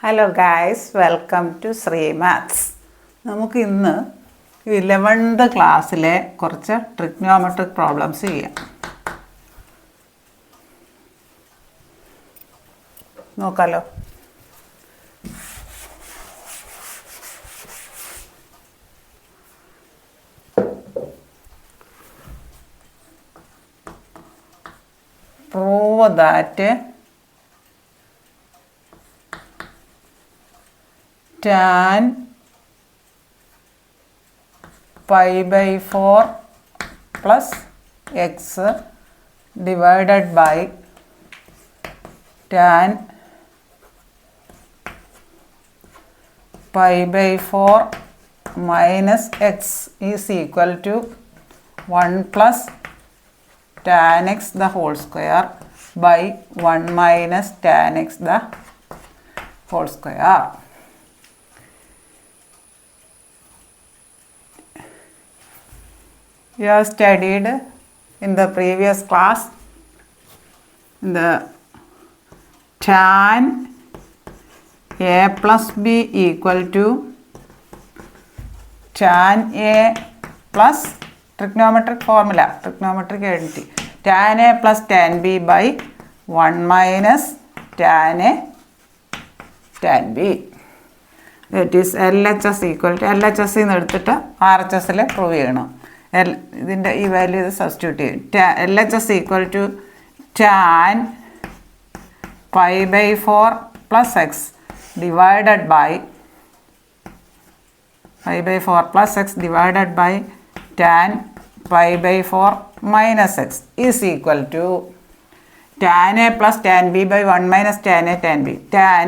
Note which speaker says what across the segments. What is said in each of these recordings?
Speaker 1: Hello guys, welcome to Sree maths. നമുക്ക് ഇന്ന് 11th ക്ലാസ്സിലെ കുറച്ച് ട്രിഗ്നോമെട്രിക് പ്രോബ്ലംസ് ചെയ്യാം. നോക്കാലോ. Prove that tan pi by 4 plus x divided by tan pi by 4 minus x is equal to 1 plus tan x the whole square by 1 minus tan x the whole square. You have studied in the previous class the tan a plus b equal to tan a plus trigonometric formula, trigonometric identity, tan a plus tan b by 1 minus tan a tan b. That is LHS equal to LHS in എടുത്തിട്ട് RHS prove ചെയ്യണം. ഇതിൻ്റെ ഈ value ഇത് substitute ചെയ്യും. LHS equal to tan pi by 4 plus x divided by pi by 4 plus x divided by tan pi by 4 minus x is equal to tan a plus tan b by 1 minus tan a tan b. Tan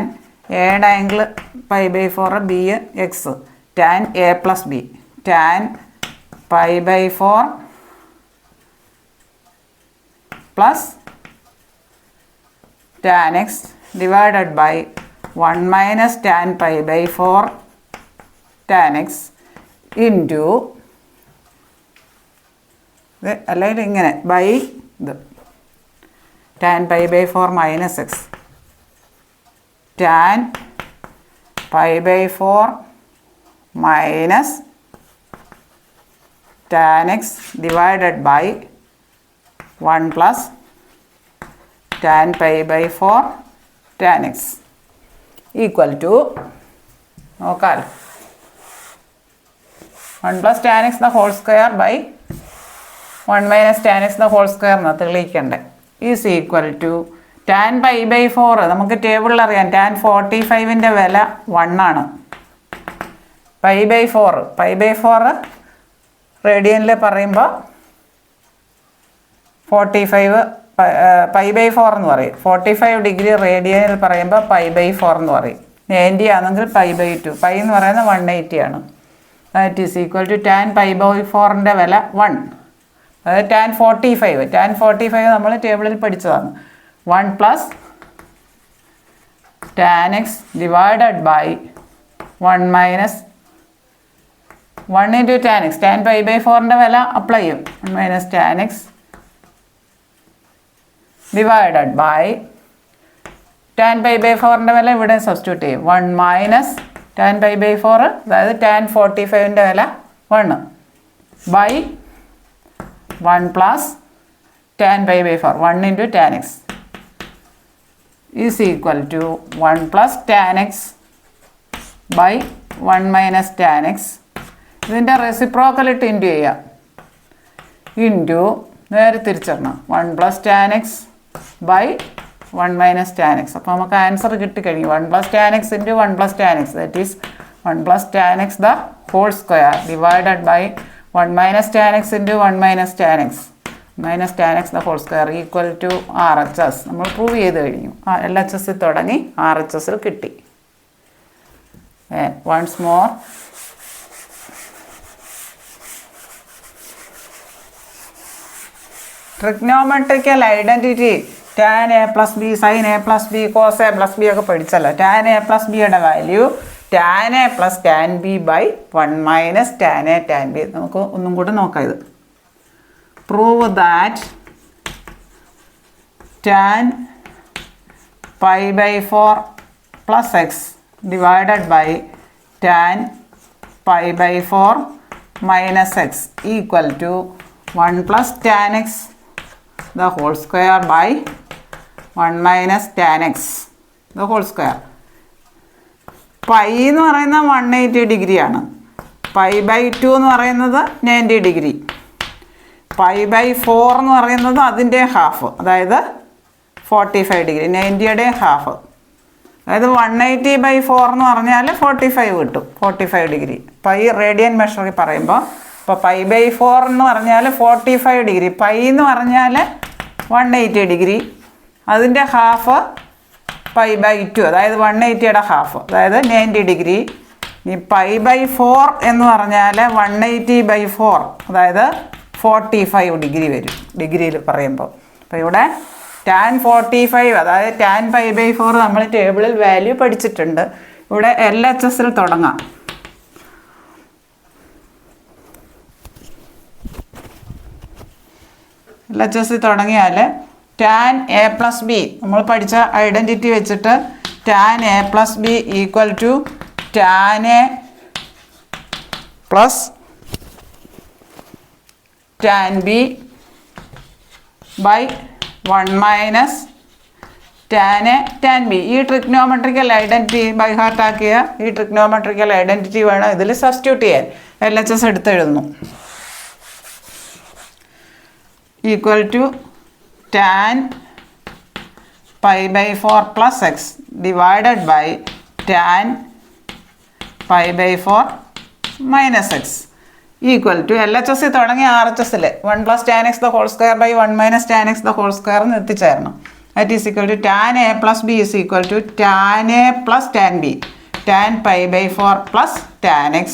Speaker 1: a angle pi by 4 b x, tan a plus b, tan pi by 4 plus tan x divided by 1 minus tan pi by 4 tan x into അല്ലെങ്കിൽ ഇങ്ങനെ by ഇത് tan pi by 4 minus x, tan pi by 4 minus tan x divided by 1 plus tan pi by 4 tan x equal to നോക്കാം 1 plus tan x the whole square by 1 minus tan x the whole square എന്ന് തെളിയിക്കണ്ടേ is equal to tan pi by 4. നമുക്ക് ടേബിളിൽ അറിയാം tan 45ൻ്റെ വില 1 ആണ്. pi by 4 റേഡിയനിൽ പറയുമ്പോൾ 45 pi by 4 എന്ന് പറയും. 45 ഡിഗ്രി റേഡിയനിൽ പറയുമ്പോൾ pi by 4 എന്ന് പറയും. 90 ആണെങ്കിൽ pi by 2. pi എന്ന് പറയുന്നത് 180 ആണ്. That is equal to tan pi by 4ൻ്റെ വില 1. അതായത് tan 45 നമ്മൾ ടേബിളിൽ പഠിച്ചതാണ്. 1 plus tan x divided by 1 minus 1 into tan x, tan pi by 4ൻ്റെ വില അപ്ലൈ ചെയ്യും. 1 minus tan x divided by tan pi by 4ൻ്റെ വില ഇവിടെ സബ്സ്റ്റിറ്റ്യൂട്ട് ചെയ്യും. 1 minus tan pi by 4, അതായത് tan 45ൻ്റെ വില 1 by 1 plus tan pi by 4, 1 into tan x is equal to 1 plus tan x by 1 minus tan x. ഇതിൻ്റെ റെസിപ്രോക്കലിട്ട് into ചെയ്യാം. Into നേരെ തിരിച്ചിടണം 1 plus tan X by 1 minus tan X. അപ്പോൾ നമുക്ക് answer കിട്ടിക്കഴിഞ്ഞു. 1 plus tan X into 1 plus tan X, that is 1 plus tan X the whole square divided by 1 minus tan X into 1 minus tan X minus tan X the whole square equal to RHS. നമ്മൾ prove ചെയ്ത് കഴിഞ്ഞു. LHS തുടങ്ങി RHS കിട്ടി. Once more trigonometrical identity tan a plus b sin a plus b cos a plus b ഒക്കെ പഠിച്ചല്ലോ. tan a plus bയുടെ value tan a plus tan b by 1 minus tan a tan b. നമുക്ക് ഒന്നും കൂടെ നോക്കാം. ഇത് prove that tan pi by 4 plus x divided by tan pi by 4 minus x equal to 1 plus tan x the whole square by 1 minus tan x the whole square. Pi എന്ന് പറയുന്നത് 180 ഡിഗ്രിയാണ്. Pi by 2 എന്ന് പറയുന്നത് 90 degree. Pi by 4 എന്ന് പറയുന്നത് അതിൻ്റെ half, അതായത് 45 degree. 90യുടെ half, അതായത് 180 ബൈ 4 എന്ന് പറഞ്ഞാൽ 45 കിട്ടും. 45 ഡിഗ്രി പൈ റേഡിയൻ മെഷറിൽ പറയുമ്പോൾ. ഇപ്പോൾ പൈ ബൈ 4 എന്ന് പറഞ്ഞാൽ 45 ഡിഗ്രി. പൈ എന്ന് പറഞ്ഞാൽ 180 ഡിഗ്രി, അതിൻ്റെ ഹാഫ് പൈ ബൈ 2, അതായത് 180യുടെ ഹാഫ്, അതായത് 90 ഡിഗ്രി. ഈ പൈ ബൈ 4 എന്ന് പറഞ്ഞാൽ 180 ബൈ 4, അതായത് 45 ഡിഗ്രി വരും ഡിഗ്രിയിൽ പറയുമ്പോൾ. അപ്പോൾ ഇവിടെ tan 45, അതായത് tan പൈ ബൈ 4 നമ്മൾ ടേബിളിൽ വാല്യൂ പഠിച്ചിട്ടുണ്ട്. ഇവിടെ LHSൽ തുടങ്ങാം. LHSൽ തുടങ്ങിയാൽ tan a പ്ലസ് ബി നമ്മൾ പഠിച്ച ഐഡൻറ്റിറ്റി വെച്ചിട്ട് tan a plus B equal to tan a plus tan b by 1 minus tan a tan b. ഈ ട്രിഗ്നോമെട്രിക്കൽ ഐഡൻറ്റിറ്റി ബൈ ഹാർട്ട് ആക്കിയ ഈ ട്രിഗ്നോമെട്രിക്കൽ ഐഡൻറ്റിറ്റി വേണം ഇതിൽ സബ്സ്റ്റിറ്റ്യൂട്ട് ചെയ്യാൻ. LHS എടുത്തെഴുതുന്നു. Equal to tan pi by 4 plus X divided by tan pi by 4 minus X equal to LHS തുടങ്ങി RHSൽ 1 plus tan x the whole square by 1 minus tan x the whole square എന്ന് എത്തിച്ചേരണം. That is equal to tan a plus b is equal to tan a plus tan b tan pi by 4 plus tan x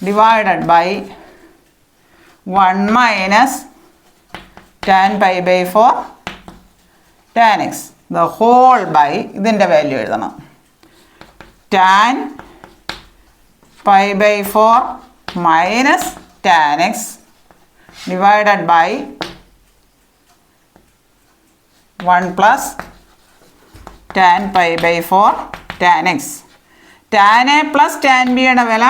Speaker 1: divided by 1 minus tan pi by 4 tan x the whole by ഇതിൻ്റെ value എഴുതണം. tan pi by 4 minus tan x divided by 1 plus tan pi by 4 tan x. tan a plus tan b യുടെ വില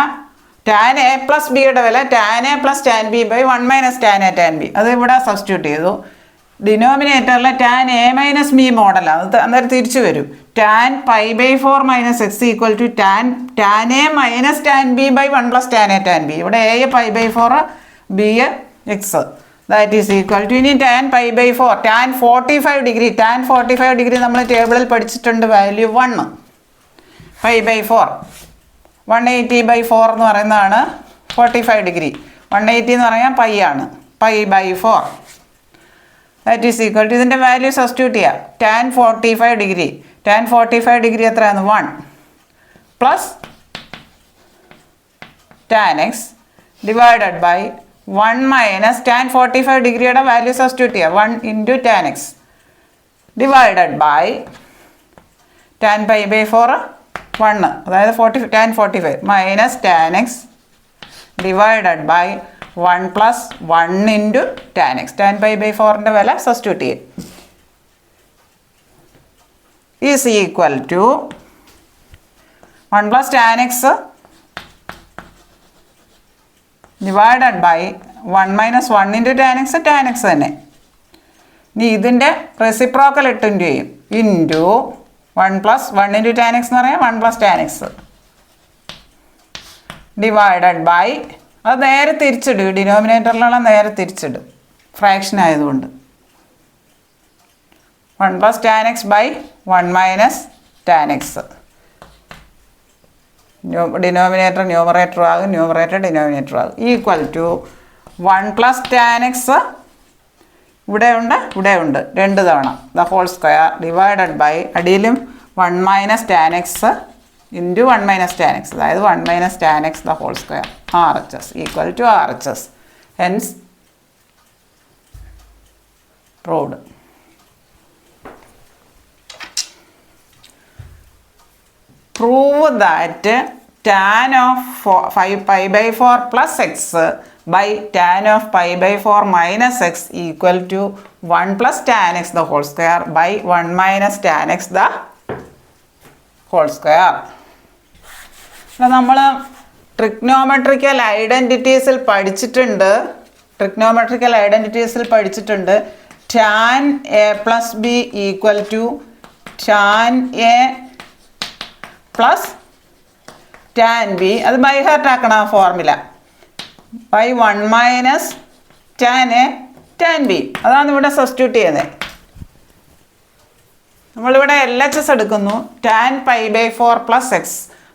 Speaker 1: tan a plus b യുടെ വില tan a plus tan b by 1 minus tan a tan b. അത് ഇവിടെ substitute ചെയ്തു. ഡിനോമിനേറ്ററിൽ tan a minus B മോഡലാണ്, അത് അന്നേരം തിരിച്ചു വരും. tan pi by 4 minus X equal to tan a minus tan b by 1 plus tan a tan b. ഇവിടെ a pi by 4, b x. That is equal to ഇനി tan pi by 4 tan 45 degree. tan 45 degree നമ്മൾ ടേബിളിൽ പഠിച്ചിട്ടുണ്ട്. Value 1 pi by 4 180 by 4 എന്ന് പറയുന്നതാണ് 45 degree. 180 എന്ന് പറയാൻ pi ആണ്. Pi by 4 that is equal to ഇതിൻ്റെ വാല്യൂ സബ്സ്റ്റിറ്റ്യൂട്ട് ചെയ്യാം. tan 45 degree. tan 45 ഡിഗ്രി എത്രയാണ്? 1 plus tan x divided by 1 minus tan 45 ഡിഗ്രിയുടെ വാല്യൂ സബ്സ്റ്റിറ്റ്യൂട്ട് ചെയ്യുക. 1 into tan x divided by tan pi by 4 1, അതായത് tan 45 minus tan x divided by 1 plus 1 into tan x. tan pi by 4ൻ്റെ വില substitute ചെയ്യും. Is equal to 1 plus tan x divided by 1 minus 1 into tan x തന്നെ. ഇനി ഇതിൻ്റെ reciprocal into ചെയ്യും. Into 1 plus 1 into tan x എന്ന് പറയാം 1 plus tan x divided by, അത് നേരെ തിരിച്ചിടും. ഡിനോമിനേറ്ററിലുള്ള നേരെ തിരിച്ചിടും, ഫ്രാക്ഷൻ ആയതുകൊണ്ട്. 1 plus tan x by 1 minus tan x. Denominator numerator ആകും, ന്യൂമറേറ്റർ ഡിനോമിനേറ്റർ ആകും. Equal to 1 plus tan x ഇവിടെ ഉണ്ട് 2 തവണ the whole square divided by അടിയിലും 1 minus tan x into 1 minus tan x, അതായത് 1 minus tan x the whole square RHS equal to RHS. Hence proved. Prove that tan of 5 pi by 4 plus x by tan of pi by 4 minus x equal to 1 plus tan x the whole square by 1 minus tan x the whole square. നമ്മൾ trigonometrical ഐഡൻറ്റിറ്റീസിൽ പഠിച്ചിട്ടുണ്ട് tan a plus b equal to tan a plus tan b. അത് by heart ആക്കണം ആ formula. By 1 minus tan a tan b. അതാണ് ഇവിടെ substitute ചെയ്യുന്നത്. നമ്മളിവിടെ LHS എടുക്കുന്നു. tan pi by 4 plus x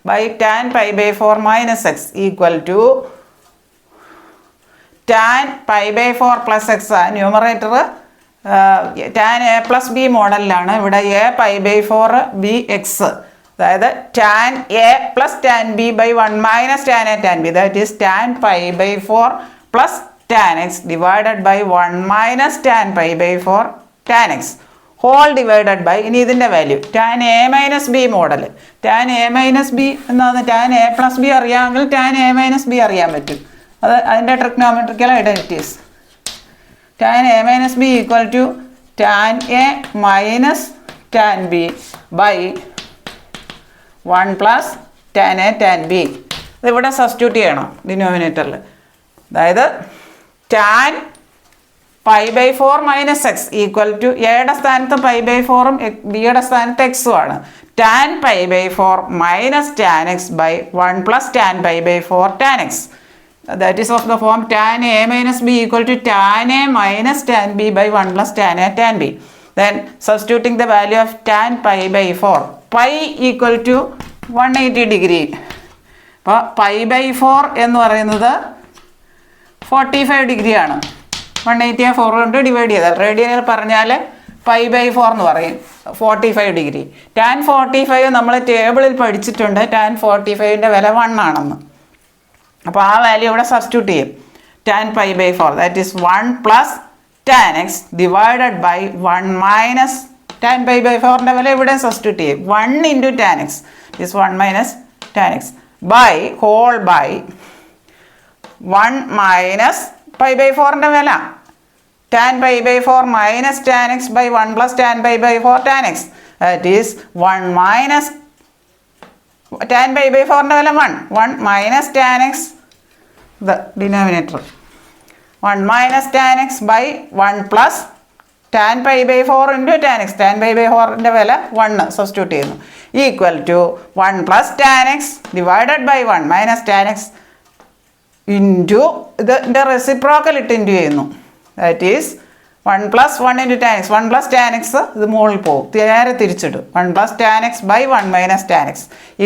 Speaker 1: by tan pi by 4 minus x equal to tan pi by 4 plus x. Numerator tan a plus b മോഡലിലാണ്. ഇവിടെ a pi by 4 b x, അതായത് tan a plus tan b by 1 minus tan a tan b, that is tan pi by 4 plus tan x divided by 1 minus tan pi by 4 tan x whole divided by, ഇനി ഇതിൻ്റെ value tan a minus b model. tan a minus b എന്നാണ് tan a plus b അറിയാമെങ്കിൽ tan a minus b അറിയാൻ പറ്റും. അതിൻ്റെ trigonometrical identities. tan a minus b equal to tan a minus tan b by 1 plus tan a tan b. ഇതിവിടെ substitute ചെയ്യണം ഡിനോമിനേറ്ററിൽ. അതായത് tan pi by 4 minus x equal to എയുടെ സ്ഥാനത്ത് pi by 4ഉം ബിയുടെ സ്ഥാനത്ത് എക്സും ആണ്. tan pi by 4 minus tan x by 1 plus tan pi by 4 tan x. That is of the form tan a minus b equal to tan a minus tan b by 1 plus tan a tan b. Then substituting the value of tan pi by 4. Pi equal to 180 degree. അപ്പോൾ pi by 4 എന്ന് പറയുന്നത് 45 degree ആണ്. 180 4 കൊണ്ട് divide ചെയ്താൽ റേഡിയനിൽ പറഞ്ഞാൽ pi by 4 എന്ന് പറയും. 45 degree. tan 45 നമ്മൾ ടേബിളിൽ പഠിച്ചിട്ടുണ്ട്. tan 45ൻ്റെ വില 1 ആണെന്ന്. അപ്പോൾ ആ വാല്യൂ ഇവിടെ സബ്സ്റ്റിറ്റ്യൂട്ട് ചെയ്യും. tan pi by 4 that is 1 plus tan x divided by 1 minus tan pi by 4ൻ്റെ വില ഇവിടെ സബ്സ്റ്റിറ്റ്യൂട്ട് ചെയ്യും. 1 into tan x is 1 minus tan x by whole by 1 minus pi by 4ൻ്റെ വില tan pi by 4 minus tan x by 1 plus tan pi by 4 tan x that is 1 minus tan pi by 4ൻ്റെ വില 1 minus tan x the denominator 1 minus tan x by 1 plus tan pi by 4 into tan x. tan pi by 4ൻ്റെ വില 1 substitute ചെയ്യുന്നു. Equal to 1 plus tan x divided by 1 minus tan x into ഇതിൻ്റെ reciprocal ഇട്ട് into ചെയ്യുന്നു. That is 1 plus 1 into tan x. 1 plus tan x ഇത് മുകളിൽ പോകും, നേരെ തിരിച്ചിടും. 1 plus tan x by 1 minus tan x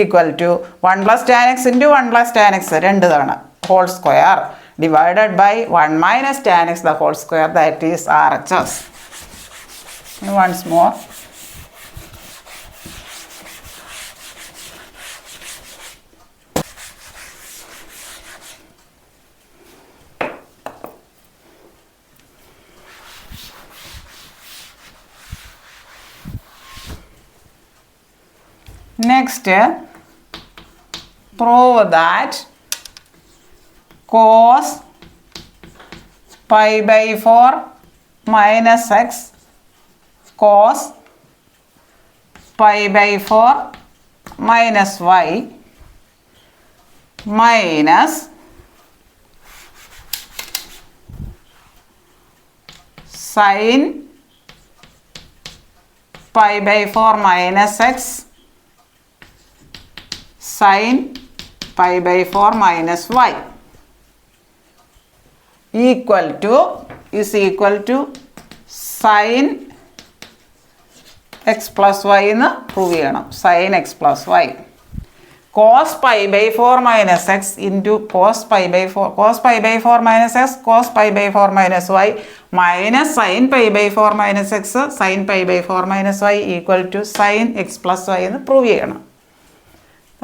Speaker 1: equal to 1 plus tan x into 1 plus tan x 2 തവണ whole square divided by 1 minus tan x the whole square, that is RHS. Once more. Next, prove that cos pi by 4 minus x cos pi by 4 minus y minus sin pi by 4 minus x sin pi by 4 minus y equal to sin x plus y എന്ന് prove ചെയ്യണം. sin x plus y cos pi by 4 minus x into cos pi by 4 minus x cos pi by 4 minus y minus sin pi by 4 minus x sin pi by 4 minus y equal to sin x plus y എന്ന് prove ചെയ്യണം.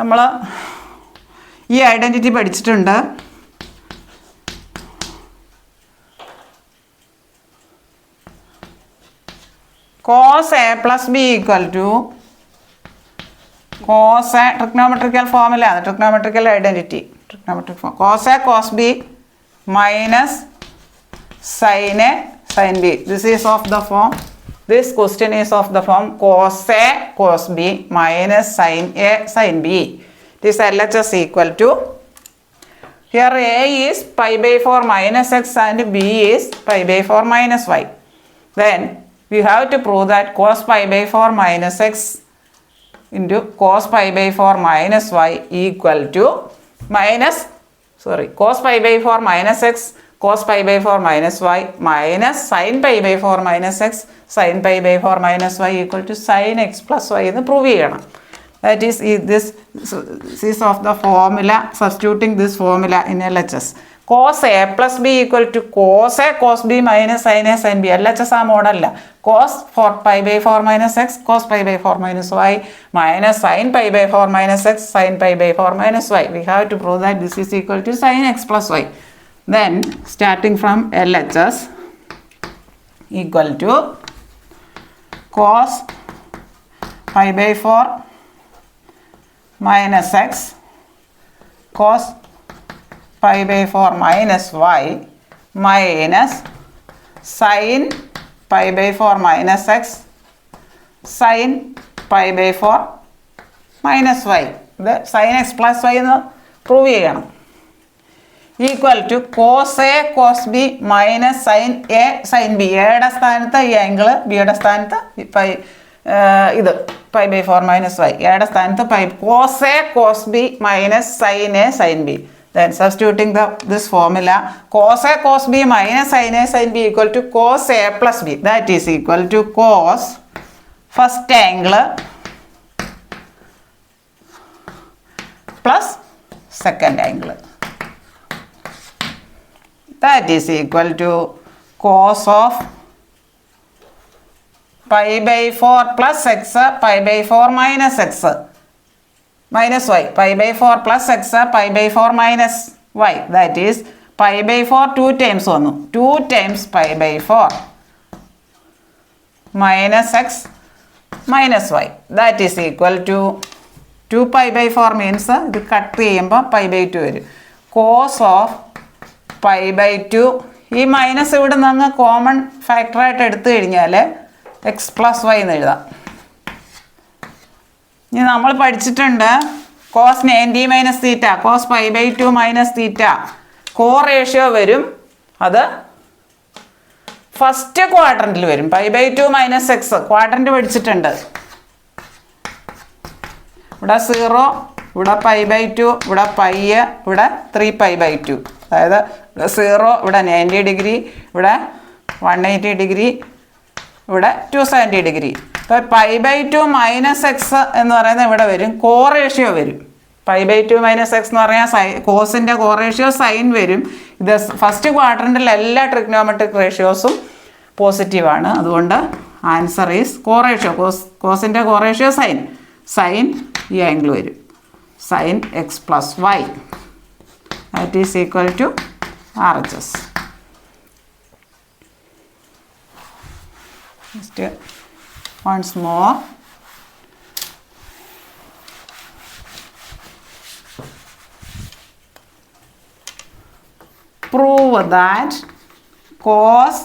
Speaker 1: നമ്മൾ ഈ identity പഠിച്ചിട്ടുണ്ട്. cos a plus b equal to cos a trigonometrical formula, trigonometrical identity, trigonometric form, cos a cos b minus sin a sin b. This is of the form This question is of the form cos A cos B minus sin A sin B. This LHS equal to, here A is pi by 4 minus x and B is pi by 4 minus y. Then we have to prove that cos pi by 4 minus x into cos pi by 4 minus y equal to cos pi by 4 minus x cos pi by 4 minus y minus sin pi by 4 minus x sin pi by 4 minus y equal to sin x plus y എന്ന് prove ചെയ്യണം. That is this is of the formula, substituting this formula in LHS. Cos A plus B equal to cos A cos B minus sin A sin B. LHS ആ മോഡല്ല. Cos 4 pi by 4 minus x cos pi by 4 minus y minus sin pi by 4 minus x sin pi by 4 minus y. We have to prove that this is equal to sin x plus y. Then starting from LHS equal to cos pi by 4 minus x cos pi by 4 minus y minus sin pi by 4 minus x sin pi by 4 minus y. ഇത് sin x plus y എന്ന് prove ചെയ്യണം. Equal to cos A cos B minus sin A sin B. എയുടെ സ്ഥാനത്ത് ഈ angle, ബിയുടെ സ്ഥാനത്ത് ഇത് pi by 4 minus y. എയുടെ സ്ഥാനത്ത് cos A cos B minus sin A sin B. Then substituting this formula, cos A cos B minus sin A sin B equal to cos A plus B. That is equal to cos first angle plus second angle. That is equal to cos of pi by 4 plus x pi by 4 minus x minus y. Pi by 4 plus x pi by 4 minus y. That is pi by 4 2 times വന്നു. 2 times pi by 4 minus x minus y. That is equal to 2 pi by 4 means ഇത് cut ചെയ്യുമ്പോൾ pi by 2 വരും. Cos of pi by 2, ഈ minus ഇവിടെ നിന്ന് common ഫാക്ടറായിട്ട് എടുത്തു കഴിഞ്ഞാൽ X plus Y എന്ന് എഴുതാം. ഇനി നമ്മൾ പഠിച്ചിട്ടുണ്ട് cos 90 minus theta, cos pi by 2 minus theta co ratio വരും. അത് ഫസ്റ്റ് ക്വാഡ്രൻറ്റിൽ വരും. Pi by 2 minus x quadrant പഠിച്ചിട്ടുണ്ട്. ഇവിടെ 0, ഇവിടെ പൈ ബൈ 2, ഇവിടെ പൈ, ഇവിടെ 3 പൈ ബൈ 2. അതായത് 0, ഇവിടെ 90 ഡിഗ്രി, ഇവിടെ 180 ഡിഗ്രി, ഇവിടെ 270 ഡിഗ്രി. ഇപ്പോൾ പൈ ബൈ 2 മൈനസ് എക്സ് എന്ന് പറയുന്നത് ഇവിടെ വരും, കോ റേഷ്യോ വരും. പൈ ബൈ 2 മൈനസ് എക്സ് എന്ന് പറഞ്ഞാൽ കോസിൻ്റെ കോ റേഷ്യോ സൈൻ വരും. ഇത് ഫസ്റ്റ് ക്വാഡ്രൻറ്റിൽ എല്ലാ ട്രിഗ്നോമെട്രിക് റേഷ്യോസും പോസിറ്റീവാണ്. അതുകൊണ്ട് ആൻസർ ഈസ് കോ റേഷ്യോ. കോസിൻ്റെ കോ റേഷ്യോ സൈൻ ഈ ആംഗിൾ വരും, sine x plus y. That is equal to RHS. Just once more. Prove that cos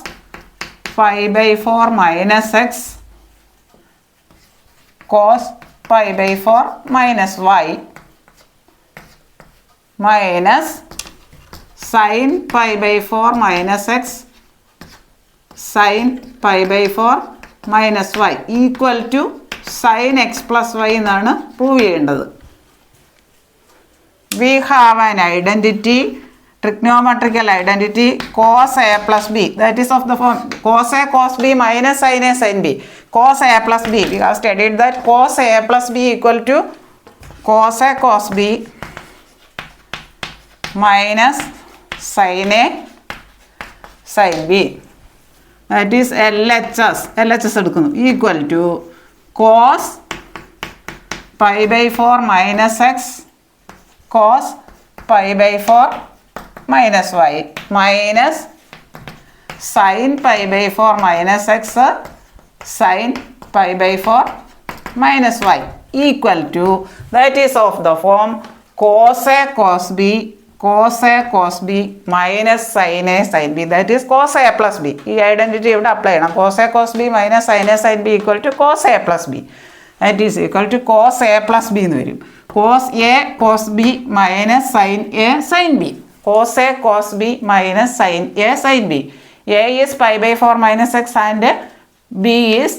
Speaker 1: pi by 4 minus x cos pi by 4 minus y minus sin pi by 4 minus x sin pi by 4 minus y equal to sin x plus y എന്നാണ് prove ചെയ്യേണ്ടത്. We have an identity, trigonometrical identity, cos A plus B. That is of the form cos A cos B minus sin A sin B. Cos A plus B. We have studied that cos A plus B equal to cos A cos B minus sin A sin B. That is LHS എടുക്കുന്നു. Equal to cos pi by 4 minus x cos pi by 4 minus y minus sin pi by 4 minus x sin pi by 4 minus y equal to, that is of the form cos A cos B cos A cos B minus sin A sin B. That is cos A plus B. ഈ identity ഇവിടെ apply ചെയ്യണം. cos A cos B minus sin A sin B equal to cos A plus B. That is equal to cos A plus B എന്ന് വരും. cos A cos B minus sin A sin B. cos A cos B minus sin A sin B. A is pi by 4 minus x and B is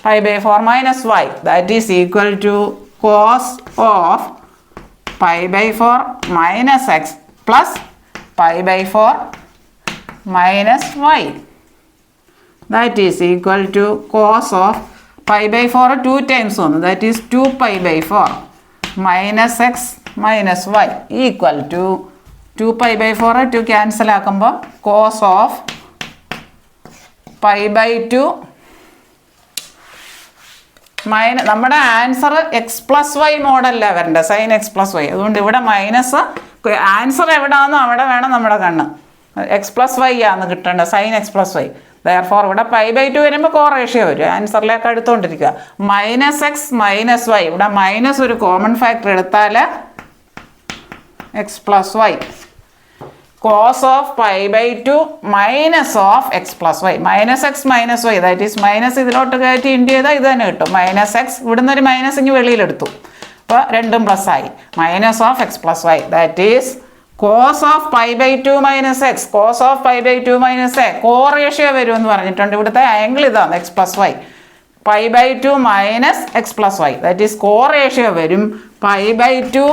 Speaker 1: pi by 4 minus y. That is equal to cos of pi by 4 minus x plus pi by 4 minus y. That is equal to cos of pi by 4 2 times 1. That is 2 pi by 4 minus x minus y equal to 2 pi by 4 to cancel ആക്കുമ്പോൾ cos of pi by 2 നമ്മുടെ answer X plus Y മോഡലിലാണ് വരേണ്ടത്, sign x plus Y. അതുകൊണ്ട് ഇവിടെ minus answer എവിടെയാണെന്നോ അവിടെ വേണം നമ്മുടെ കണ്ണ്. X plus y ആണ് കിട്ടേണ്ടത്, sine x plus y. Therefore ഇവിടെ പൈ ബൈ 2 വരുമ്പോൾ കോറേഷ്യോ വരും, ആൻസറിലേക്ക് എടുത്തുകൊണ്ടിരിക്കുക. മൈനസ് എക്സ് മൈനസ് വൈ, ഇവിടെ മൈനസ് ഒരു കോമൺ ഫാക്ടർ എടുത്താൽ x plus y. cos of pi by 2 minus of x plus y. minus x minus y, that is minus ഇതിലോട്ട് കയറ്റി ഇൻറ്റു ചെയ്താൽ ഇത് തന്നെ കിട്ടും. മൈനസ് എക്സ് ഇവിടുന്ന് ഒരു മൈനസ് ഇങ്ങ് വെളിയിലെടുത്തു, അപ്പോൾ രണ്ടും പ്ലസ് ആയി. Minus of x plus y, that is cos of pi by 2 minus x. cos of pi by 2 minus a co ratio വരും എന്ന് പറഞ്ഞിട്ടുണ്ട്. ഇവിടുത്തെ ആംഗിൾ ഇതാണ് x plus y. pi by 2 minus x plus y, that is co ratio വരും. pi by 2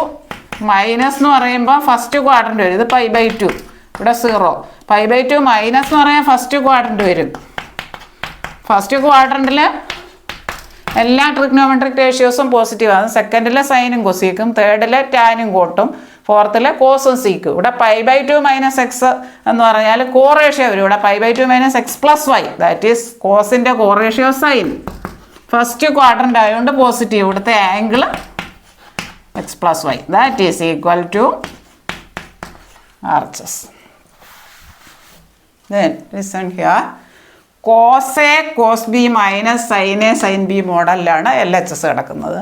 Speaker 1: minus എന്ന് പറയുമ്പോൾ first quadrant വരും, ഇത് പൈ ബൈ 2, ഇവിടെ 0. പൈ ബൈ 2 മൈനസ് എന്ന് പറയാൻ ഫസ്റ്റ് ക്വാഡ്രൻ്റ് വരും. ഫസ്റ്റ് ക്വാഡ്രൻറ്റിൽ എല്ലാ ട്രിഗ്നോമെട്രിക് റേഷ്യോസും പോസിറ്റീവാണ്. സെക്കൻഡിലെ സൈനും കൊസീക്കും, തേർഡിലെ ടാനും കോട്ടും, ഫോർത്തിലെ കോസും സീക്കും. ഇവിടെ പൈ ബൈ 2 മൈനസ് എക്സ് എന്ന് പറഞ്ഞാൽ കോറേഷ്യോ വരും. ഇവിടെ pi by 2 minus x plus y, that is കോസിൻ്റെ കോറേഷ്യോ സൈൻ. ഫസ്റ്റ് ക്വാഡ്രൻ്റ് ആയതുകൊണ്ട് പോസിറ്റീവ്. ഇവിടുത്തെ angle x plus y, that is equal to RHS. Then listen here, cos A cos B minus sin A sin B മോഡലിലാണ് LHS കിടക്കുന്നത്.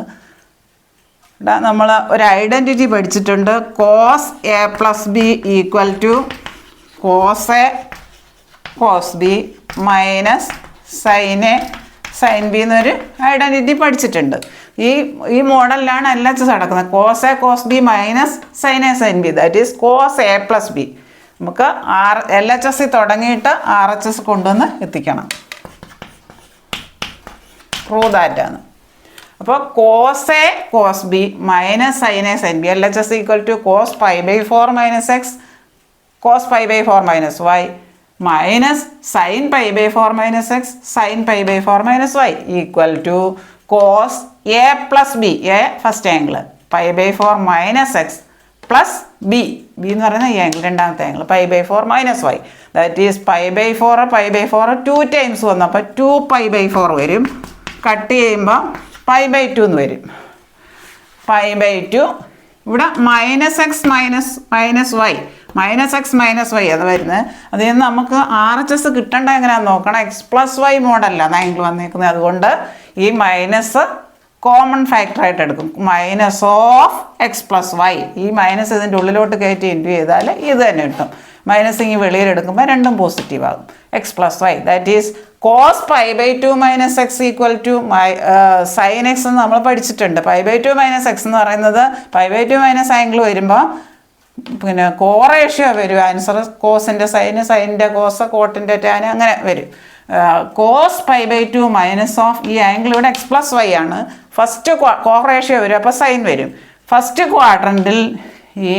Speaker 1: ഇവിടെ നമ്മൾ ഒരു identity പഠിച്ചിട്ടുണ്ട്, cos A plus B equal to cos A cos B minus sin A sin B എന്നൊരു identity പഠിച്ചിട്ടുണ്ട്. ഈ മോഡലിലാണ് LHS നടക്കുന്നത്. cos A cos B minus sin A sin B, that is cos A plus B. നമുക്ക് LHS തുടങ്ങിയിട്ട് RHS കൊണ്ടുവന്ന് എത്തിക്കണം. Prove that ആണ്. അപ്പോൾ cos A cos B minus sin A sin B, LHS equal to cos pi by 4 minus x cos pi by 4 minus y minus sin pi by 4 minus x sin pi by 4 minus y equal to cos A plus B, A first angle, pi by 4 minus x plus B, B എന്ന് പറയുന്ന ഈ angle രണ്ടാമത്തെ angle, pi by 4 minus y, that is pi by 4 2 times വന്നു, അപ്പോൾ 2 pi by 4 വരും. Cut ചെയ്യുമ്പോൾ pi by 2 എന്ന് വരും. pi by 2 ഇവിടെ minus x minus y, minus x minus y അത് വരുന്നത്. അതിൽ നിന്ന് നമുക്ക് RHS കിട്ടേണ്ട എങ്ങനെയാണെന്ന് നോക്കണം. എക്സ് പ്ലസ് വൈ മോഡലാണ് ആംഗിൾ വന്നിരിക്കുന്നത്, അതുകൊണ്ട് ഈ മൈനസ് കോമൺ ഫാക്ടറായിട്ട് എടുക്കും. Minus of x plus y, ഈ മൈനസ് ഇതിൻ്റെ ഉള്ളിലോട്ട് കയറ്റി ഇൻറ്റു ചെയ്താൽ ഇത് തന്നെ കിട്ടും. മൈനസ് ഇങ്ങനെ വെളിയിലെടുക്കുമ്പോൾ രണ്ടും പോസിറ്റീവ് ആകും. X plus y, that is cos pi by 2 minus X equal to sine x എന്ന് നമ്മൾ പഠിച്ചിട്ടുണ്ട്. പൈ ബൈ 2 മൈനസ് എക്സ് എന്ന് പറയുന്നത് പൈ ബൈ 2 മൈനസ് ആംഗിൾ വരുമ്പോൾ പിന്നെ കോറേഷ്യോ വരും. ആൻസർ കോസിൻ്റെ സൈന്, സൈനിൻ്റെ കോസ്, കോട്ടിൻ്റെ ടാന് അങ്ങനെ വരും. Cos pi by 2 minus of ഈ ആംഗിൾ ഇവിടെ എക്സ് പ്ലസ് വൈ ആണ്. ഫസ്റ്റ് കോറേഷ്യോ വരും, അപ്പോൾ സൈൻ വരും. ഫസ്റ്റ് ക്വാഡ്രൻറ്റിൽ ഈ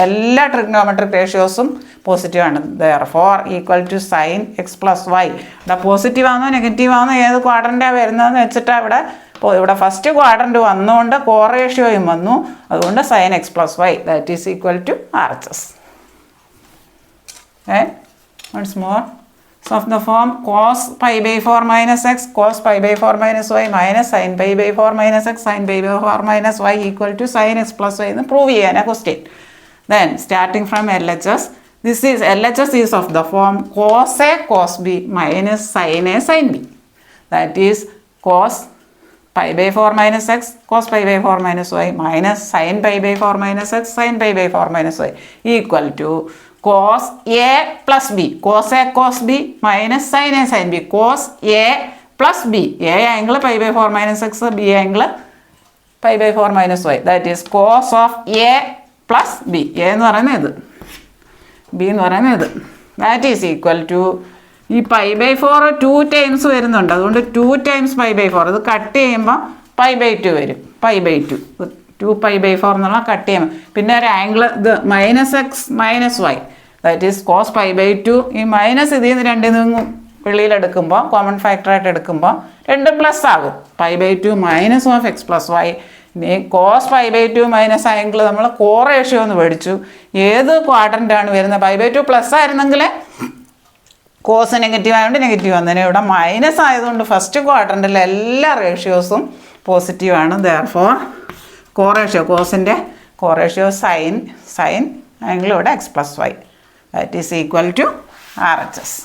Speaker 1: എല്ലാ ട്രിഗ്നോമെട്രിക് റേഷ്യോസും പോസിറ്റീവ് ആണ്. Therefore equal to sine x plus y. ഇവിടെ പോസിറ്റീവ് ആണോ നെഗറ്റീവ് ആണോ ഏത് ക്വാഡ്രൻ്റാണ് വരുന്നതെന്ന് വെച്ചിട്ടാണ് ഇവിടെ ഫസ്റ്റ് ക്വാഡ്രൻറ്റ് വന്നുകൊണ്ട് കോറേഷ്യോയും വന്നു, അതുകൊണ്ട് sine x plus y, that is equal to RHS. Once more, so of the form cos pi by 4 minus x cos pi by 4 minus y minus sin pi by 4 minus x sin pi by 4 minus y equal to sin x plus y എന്ന് prove ചെയ്യാനാണ് question. Then starting from LHS, this is LHS is of the form cos A cos B minus sin A sin B, that is cos pi by 4 minus x cos pi by 4 minus y minus sin pi by 4 minus x sin pi by 4 minus y equal to cos a plus b cos a cos b minus sin a sin b cos a plus b a angle pi by 4 minus x b angle pi by 4 minus y that is cos of a plus b a എന്ന് പറയുന്നത് ഇത് b എന്ന് പറയുന്നത് ഇത് that is equal to ഈ pi by 4 2 times വരുന്നുണ്ട് അതുകൊണ്ട് 2 times pi by 4 ഇത് കട്ട് ചെയ്യുമ്പോൾ പൈ ബൈ 2 വരും പൈ ബൈ 2 2 പൈ ബൈ 4 എന്നുള്ള കട്ട് ചെയ്യുമ്പോൾ പിന്നെ ഒരു ആംഗിൾ ഇത് minus x minus y that is cos pi by 2 ഈ മൈനസ് ഇതിൽ നിന്ന് രണ്ടിൽ നിന്നും വെളിയിലെടുക്കുമ്പോൾ കോമൺ ഫാക്ടറായിട്ട് എടുക്കുമ്പോൾ രണ്ടും പ്ലസ് ആകും pi by 2 minus of x plus y ഇനി cos pi by 2 minus angle നമ്മൾ കോറേഷ്യോ എന്ന് മേടിച്ചു ഏത് ക്വാഡ്രൻ്റാണ് വരുന്നത് പൈ ബൈ 2 പ്ലസ് ആയിരുന്നെങ്കിൽ കോസ് നെഗറ്റീവ് ആയതുകൊണ്ട് നെഗറ്റീവ് വന്നതിന് ഇവിടെ മൈനസ് ആയതുകൊണ്ട് ഫസ്റ്റ് ക്വാഡ്രൻറ്റിലെ എല്ലാ റേഷ്യോസും പോസിറ്റീവാണ് ദെയർഫോർ കോറേഷ്യോ കോസിൻ്റെ കോറേഷ്യോ സൈൻ ആംഗിൾ ഇവിടെ x plus y that is equal to R H S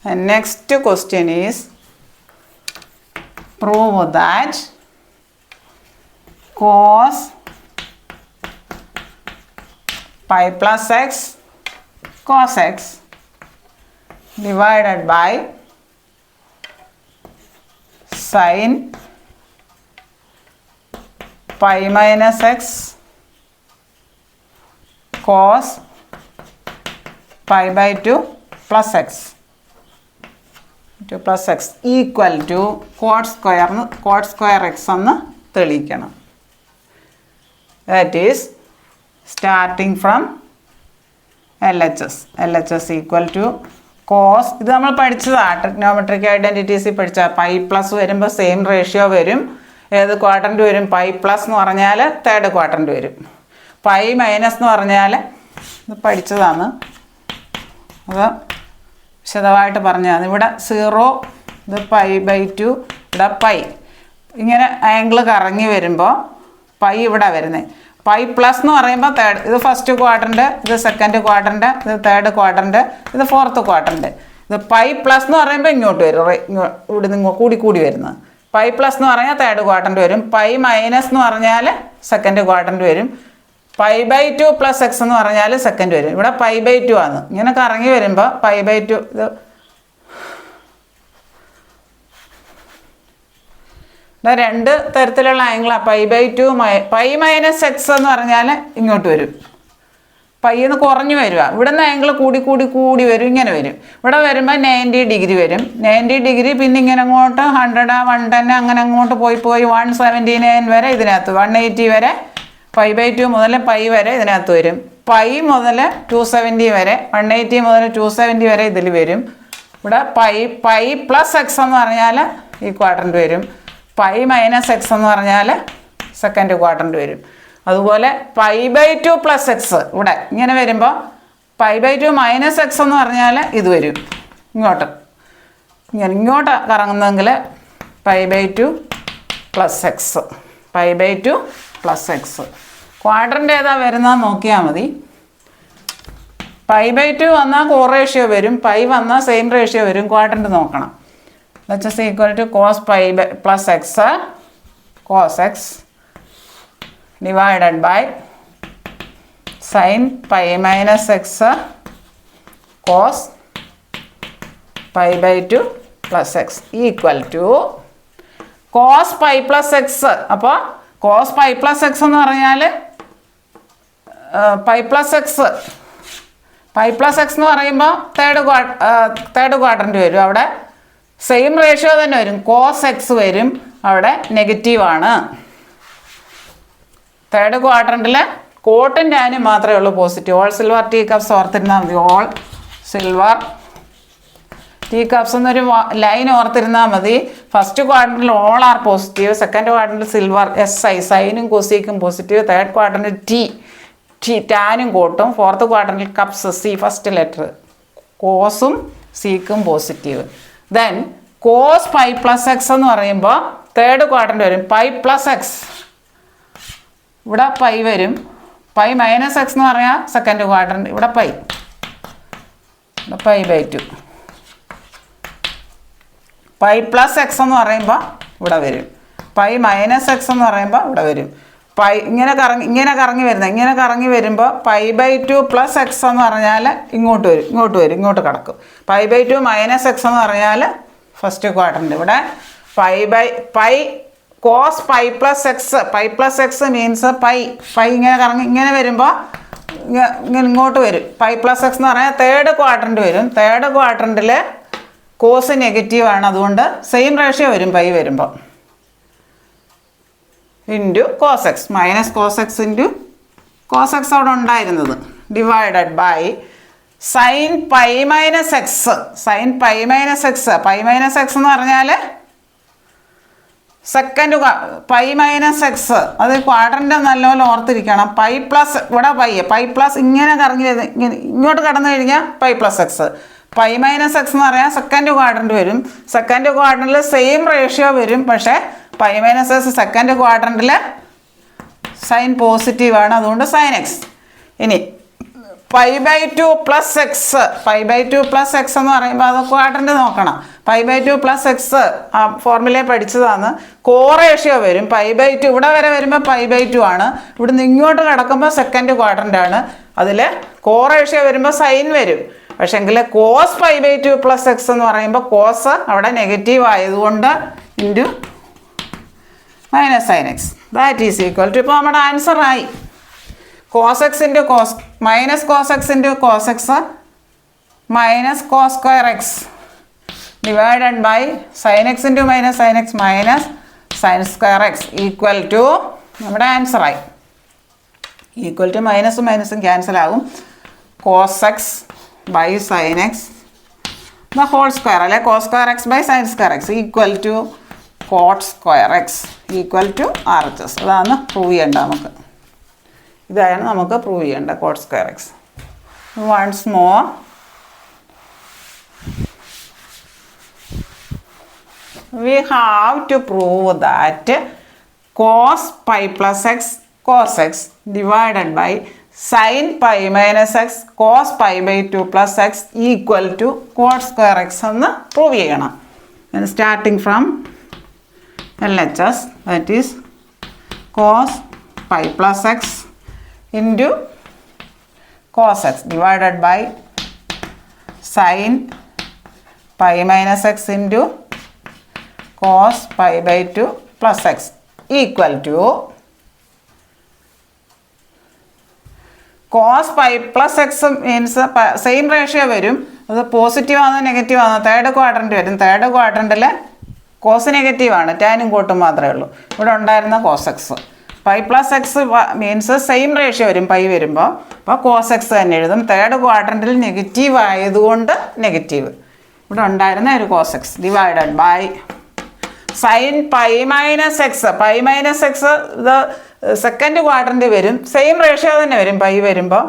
Speaker 1: And next question is prove that cos pi plus x cos x divided by sin pi minus x cos pi by 2 plus x 2 plus x equal to cot square x എന്ന് തെളിയിക്കണം that is starting from LHS equal to cos ഇത് നമ്മൾ പഠിച്ചതാണ് trigonometric ഐഡൻറ്റിറ്റീസിൽ പഠിച്ച pi plus വരുമ്പോൾ same ratio വരും ഏത് quadrant വരും പൈ പ്ലസ് എന്ന് പറഞ്ഞാൽ തേർഡ് ക്വാഡ്രൻ്റ് വരും പൈ മൈനസ് എന്ന് പറഞ്ഞാൽ ഇത് പഠിച്ചതാണ് അത് വിശദമായിട്ട് പറഞ്ഞതാണ് ഇവിടെ 0 ഇത് പൈ ബൈ 2 ഇവിടെ പൈ ഇങ്ങനെ ആംഗിൾ കറങ്ങി വരുമ്പോൾ പൈ ഇവിടെ വരുന്നത് പൈ പ്ലസ് എന്ന് പറയുമ്പോൾ തേർഡ് ഇത് ഫസ്റ്റ് ക്വാഡ്രൻ്റ് ഇത് സെക്കൻഡ് ക്വാഡ്രൻ്റ് ഇത് തേർഡ് ക്വാഡ്രൻ്റ് ഇത് ഫോർത്ത് ക്വാഡ്രൻ്റ് ഇത് പൈ പ്ലസ് എന്ന് പറയുമ്പോൾ ഇങ്ങോട്ട് വരും ഇവിടെ നിന്ന് കൂടി വരുന്നത് പൈ പ്ലസ് എന്ന് പറഞ്ഞാൽ തേർഡ് ക്വാഡ്രൻ്റ് വരും പൈ മൈനസ് എന്ന് പറഞ്ഞാൽ സെക്കൻഡ് ക്വാഡ്രൻ്റ് വരും പൈ ബൈ 2 പ്ലസ് എക്സ് എന്ന് പറഞ്ഞാൽ സെക്കൻഡ് വരും ഇവിടെ പൈ ബൈ 2 ആണ് ഇങ്ങനെ കറങ്ങി വരുമ്പോൾ പൈ ബൈ 2 ഇത് രണ്ട് തരത്തിലുള്ള ആംഗിളാണ് pi by 2 pi minus x എന്ന് പറഞ്ഞാൽ ഇങ്ങോട്ട് വരും പൈ എന്ന് കുറഞ്ഞു വരിക ഇവിടെ നിന്ന് ആംഗിൾ കൂടി വരും ഇങ്ങനെ വരും ഇവിടെ വരുമ്പോൾ 90 ഡിഗ്രി വരും 90 ഡിഗ്രി പിന്നെ ഇങ്ങനെ അങ്ങോട്ട് 100 110 അങ്ങനെ അങ്ങോട്ട് പോയി 179 വരെ ഇതിനകത്ത് 180 വരെ പൈ ബൈ 2 മുതൽ പൈ വരെ ഇതിനകത്ത് വരും പൈ മുതൽ 270 വരെ 180 മുതൽ 270 വരെ ഇതിൽ വരും ഇവിടെ പൈ പ്ലസ് എക്സ് എന്ന് പറഞ്ഞാൽ ഈ ക്വാഡ്രൻ്റ് വരും പൈ മൈനസ് എക്സ് എന്ന് പറഞ്ഞാൽ സെക്കൻഡ് ക്വാഡ്രൻ്റ് വരും അതുപോലെ പൈ ബൈ 2 പ്ലസ് എക്സ് ഇവിടെ ഇങ്ങനെ വരുമ്പോൾ പൈ ബൈ 2 മൈനസ് എക്സ് എന്ന് പറഞ്ഞാൽ ഇത് വരും ഇങ്ങോട്ട് കറങ്ങുന്നെങ്കിൽ pi by 2 plus x pi by 2 plus x quadrant ഏതാ വരുന്നതെന്ന് നോക്കിയാൽ മതി പൈ ബൈ 2 വന്നാൽ കോറേഷ്യോ വരും പൈ വന്നാൽ സെയിം റേഷ്യോ വരും ക്വാഡ്രൻ്റ് നോക്കണം that is equal to cos pi plus x cos x divided by sine pi minus x cos pi by 2 plus x equal to cos pi plus x അപ്പോൾ cos pi plus x എന്ന് പറഞ്ഞാൽ pi plus x എന്ന് പറയുമ്പോൾ third quadrant വരും അവിടെ same ratio തന്നെ വരും cos X വരും അവിടെ നെഗറ്റീവാണ് തേർഡ് ക്വാഡ്രൻ്റിൽ കോട്ടും ടാനും മാത്രമേ ഉള്ളൂ positive all silver tea cups ഓർത്തിരുന്നാൽ മതി ഓൾ സിൽവർ ടീ കപ്സ് എന്നൊരു ലൈൻ ഓർത്തിരുന്നാൽ മതി ഫസ്റ്റ് ക്വാഡ്രൻ്റിൽ ഓൾ ആർ പോസിറ്റീവ് സെക്കൻഡ് ക്വാഡ്രൻ്റിൽ സിൽവർ SI സൈനും കോസിക്കും പോസിറ്റീവ് തേർഡ് ക്വാഡ്രൻ്റിൽ ടാനും കോട്ടും ഫോർത്ത് ക്വാഡ്രൻ്റിൽ കപ്സ് C ഫസ്റ്റ് ലെറ്റർ കോസും സിക്കും positive then cos pi plus x എന്ന് പറയുമ്പോൾ തേർഡ് ക്വാഡ്രൻ്റ് വരും പൈ പ്ലസ് എക്സ്. ഇവിടെ പൈ വരും. പൈ മൈനസ് എക്സ് എന്ന് പറഞ്ഞാൽ സെക്കൻഡ് ക്വാഡ്രൻ്റ്. ഇവിടെ പൈ 2. പൈ പ്ലസ് എക്സ് എന്ന് പറയുമ്പോൾ ഇവിടെ വരും. പൈ മൈനസ് എക്സ് എന്ന് പറയുമ്പോൾ ഇവിടെ വരും. പൈ ഇങ്ങനെ കറങ്ങി വരുന്നത്. ഇങ്ങനെ കറങ്ങി വരുമ്പോൾ π/2 പ്ലസ് എക്സ് എന്ന് പറഞ്ഞാൽ ഇങ്ങോട്ട് വരും, ഇങ്ങോട്ട് കിടക്കും. π/2 മൈനസ് എക്സ് എന്ന് പറഞ്ഞാൽ ഫസ്റ്റ് ക്വാഡ്രൻ്റ്. ഇവിടെ pi cos pi plus x. Pi plus x means pi ഇങ്ങനെ വരുമ്പോൾ ഇങ്ങോട്ട് വരും. പൈ പ്ലസ് എക്സ് എന്ന് പറഞ്ഞാൽ തേർഡ് ക്വാഡ്രൻ്റ് വരും. തേർഡ് ക്വാഡ്രൻറ്റിൽ കോസ് നെഗറ്റീവാണ്, അതുകൊണ്ട് സെയിം റേഷ്യോ വരും പൈ വരുമ്പോൾ. Into cos x minus cos x into cos x അവിടെ ഉണ്ടായിരുന്നത് divided by sine pi minus x. Sine pi minus x. Pi minus x എന്ന് പറഞ്ഞാൽ സെക്കൻഡ് പൈ മൈനസ് എക്സ്. അത് ക്വാഡ്രൻ്റ് നല്ലപോലെ ഓർത്തിരിക്കണം. പൈ പ്ലസ് ഇവിടെ പൈ പ്ലസ് ഇങ്ങനെ കറങ്ങി ഇങ്ങോട്ട് കടന്നു കഴിഞ്ഞാൽ pi plus x. Pi minus x എന്ന് പറഞ്ഞാൽ സെക്കൻഡ് ക്വാഡ്രൻ്റ് വരും. സെക്കൻഡ് ക്വാഡ്രൻറ്റിൽ സെയിം റേഷ്യോ വരും, പക്ഷേ പൈ മൈനസ് എക്സ് സെക്കൻഡ് ക്വാഡ്രൻറ്റിൽ സൈൻ പോസിറ്റീവാണ്, അതുകൊണ്ട് സൈൻ എക്സ്. ഇനി π/2 പ്ലസ് എക്സ്. π/2 പ്ലസ് എക്സ് എന്ന് പറയുമ്പോൾ അത് ക്വാഡ്രൻ്റ് നോക്കണം. π/2 പ്ലസ് എക്സ് ആ ഫോർമുലയെ പഠിച്ചതാണ്. കോറേഷ്യോ വരും. π/2 ഇവിടെ വരെ വരുമ്പോൾ π/2 ആണ്. ഇവിടുന്ന് ഇങ്ങോട്ട് കിടക്കുമ്പോൾ സെക്കൻഡ് ക്വാഡ്രൻ്റ് ആണ്. അതിൽ കോറേഷ്യോ വരുമ്പോൾ സൈൻ വരും. പക്ഷേ എങ്കിൽ കോസ് π/2 പ്ലസ് എക്സ് എന്ന് പറയുമ്പോൾ കോസ് അവിടെ നെഗറ്റീവ് ആയതുകൊണ്ട് into minus sine x that is equal to. ഇപ്പോൾ നമ്മുടെ ആൻസറായി cos x into cos minus cos x into cos x minus cos square x divided by sine x into minus sine x minus sine square x equal to നമ്മുടെ ആൻസറായി. Equal to മൈനസും cancel ആകും. Cos x by sine x the whole square അല്ലെ cos square x by sine square x equal to cot square x equal to RHS. അതാണ് prove ചെയ്യേണ്ടത് നമുക്ക്. ഇതാണ് നമുക്ക് പ്രൂവ് ചെയ്യേണ്ടത് cot square x. Once more we have to prove that cos pi plus x cos x divided by sin pi minus x cos pi/2 plus x equal to cot square x എന്ന് prove ചെയ്യണം. And starting from LHS, that is cos pi plus x into cos x divided by sin pi minus x into cos pi/2 plus x equal to cos pi plus x means same ratio വരും. അത് positive ആണോ negative ആണോ third quadrant വരും. Third ക്വാഡ്രൻറ്റിൽ cos നെഗറ്റീവാണ്, ടാനും കോട്ടും മാത്രമേ ഉള്ളൂ. ഇവിടെ ഉണ്ടായിരുന്ന cos x. Pi plus x means same ratio വരും പൈ വരുമ്പോൾ. അപ്പോൾ കോസ് എക്സ് തന്നെ എഴുതും. തേർഡ് ക്വാഡ്രൻറ്റിൽ നെഗറ്റീവ് ആയതുകൊണ്ട് നെഗറ്റീവ്. ഇവിടെ ഉണ്ടായിരുന്ന ഒരു cos x divided by sine pi minus x. Pi minus x ഇത് സെക്കൻഡ് ക്വാഡ്രൻ്റ് വരും. സെയിം റേഷ്യോ തന്നെ വരും പൈ വരുമ്പോൾ.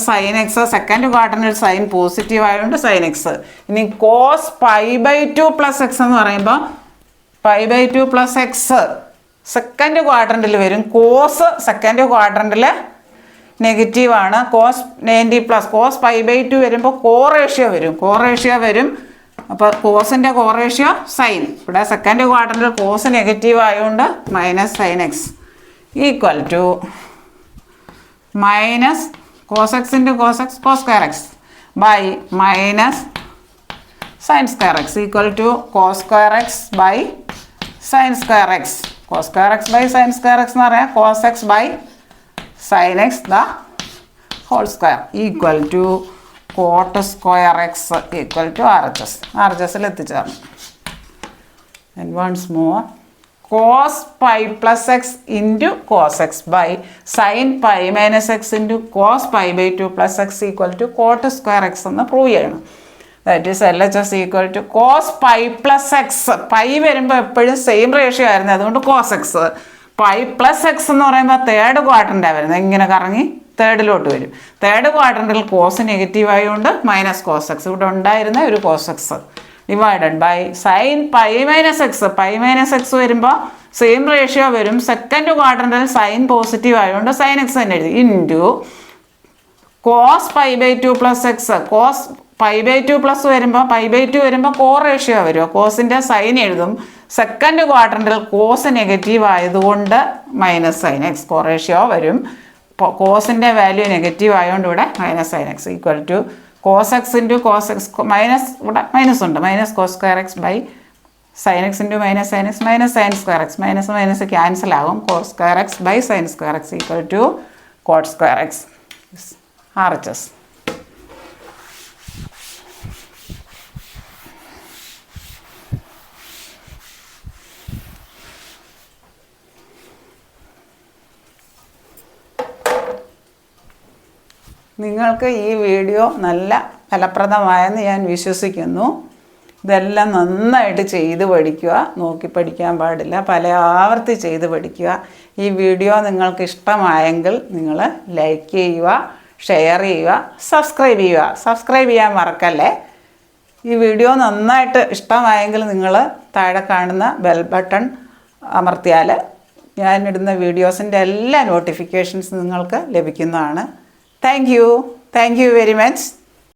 Speaker 1: സൈൻ എക്സ് സെക്കൻഡ് ക്വാഡ്രൻറ്റിൽ സൈൻ പോസിറ്റീവ് ആയതുകൊണ്ട് സൈൻ എക്സ്. ഇനി കോസ് π/2 പ്ലസ് എക്സ് എന്ന് പറയുമ്പോൾ π/2 പ്ലസ് എക്സ് സെക്കൻഡ് ക്വാഡ്രൻറ്റിൽ വരും. കോസ് സെക്കൻഡ് ക്വാഡ്രൻറ്റിൽ നെഗറ്റീവാണ്. കോസ് 90 പ്ലസ് കോസ് π/2 വരുമ്പോൾ കോറേഷ്യോ വരും. അപ്പോൾ കോസിൻ്റെ കോറേഷ്യോ സൈൻ. ഇവിടെ സെക്കൻഡ് ക്വാഡ്രൻറ്റിൽ കോസ് നെഗറ്റീവ് ആയതുകൊണ്ട് minus sine x equal to minus cos x into cos x cos square x by minus sine square x equal to cos square x by sine square x. Cos square x by sine square x എന്ന് പറയാം cos x by sine x the whole square equal to cot square x equal to RHS. RHSൽ എത്തിച്ചേർന്നു. And once more cos pi plus x into cos x by sine pi minus x into cos π/2 plus x equal to cot square x എന്ന് prove ചെയ്യണം. That is LHS equal to cos pi plus x. Pi വരുമ്പോൾ എപ്പോഴും same ratio ആയിരുന്നു, അതുകൊണ്ട് cos x. Pi plus x എന്ന് പറയുമ്പോൾ third ക്വാഡ്രൻ്റാണ് വരുന്നത്. ഇങ്ങനെ കറങ്ങി തേർഡിലോട്ട് വരും. തേർഡ് ക്വാഡ്രൻറ്റിൽ കോസ് നെഗറ്റീവ് ആയതുകൊണ്ട് മൈനസ് കോസ് എക്സ്. ഇവിടെ ഉണ്ടായിരുന്ന ഒരു cos x divided by sine pi minus x. Pi minus x വരുമ്പോൾ സെയിം റേഷ്യോ വരും. സെക്കൻഡ് ക്വാഡ്രൻറ്റിൽ സൈൻ പോസിറ്റീവ് ആയതുകൊണ്ട് സൈൻ എക്സ് തന്നെ എഴുതി. Into cos pi by 2 plus x. Cos pi by 2 plus വരുമ്പോൾ പൈ ബൈ 2 വരുമ്പോൾ കോ റേഷ്യോ വരുമോ, കോസിൻ്റെ സൈൻ എഴുതും. സെക്കൻഡ് ക്വാഡ്രൻറ്റിൽ കോസ് നെഗറ്റീവ് ആയതുകൊണ്ട് minus sine x co ratio വരും. കോസിൻ്റെ വാല്യൂ നെഗറ്റീവ് ആയതുകൊണ്ട് ഇവിടെ minus sine x equal to cos x into cos x minus ഇവിടെ മൈനസ് ഉണ്ട്, minus cos square x by sine x into minus sine x minus sine square x. Minus minus cancel ആകും. Cos square x by sine square x equal to cot square x RHS. നിങ്ങൾക്ക് ഈ video നല്ല ഫലപ്രദമായെന്ന് ഞാൻ വിശ്വസിക്കുന്നു. ഇതെല്ലാം നന്നായിട്ട് ചെയ്ത് പഠിക്കുക. നോക്കി പഠിക്കാൻ പാടില്ല, പല ആവർത്തി ചെയ്ത് പഠിക്കുക. ഈ വീഡിയോ നിങ്ങൾക്ക് ഇഷ്ടമായെങ്കിൽ നിങ്ങൾ ലൈക്ക് ചെയ്യുക, ഷെയർ ചെയ്യുക, സബ്സ്ക്രൈബ് ചെയ്യുക. സബ്സ്ക്രൈബ് ചെയ്യാൻ മറക്കല്ലേ. ഈ വീഡിയോ നന്നായിട്ട് ഇഷ്ടമായെങ്കിൽ നിങ്ങൾ താഴെ കാണുന്ന ബെൽ ബട്ടൺ അമർത്തിയാൽ ഞാനിടുന്ന വീഡിയോസിൻ്റെ എല്ലാ നോട്ടിഫിക്കേഷൻസ് നിങ്ങൾക്ക് ലഭിക്കുന്നതാണ്. Thank you very much.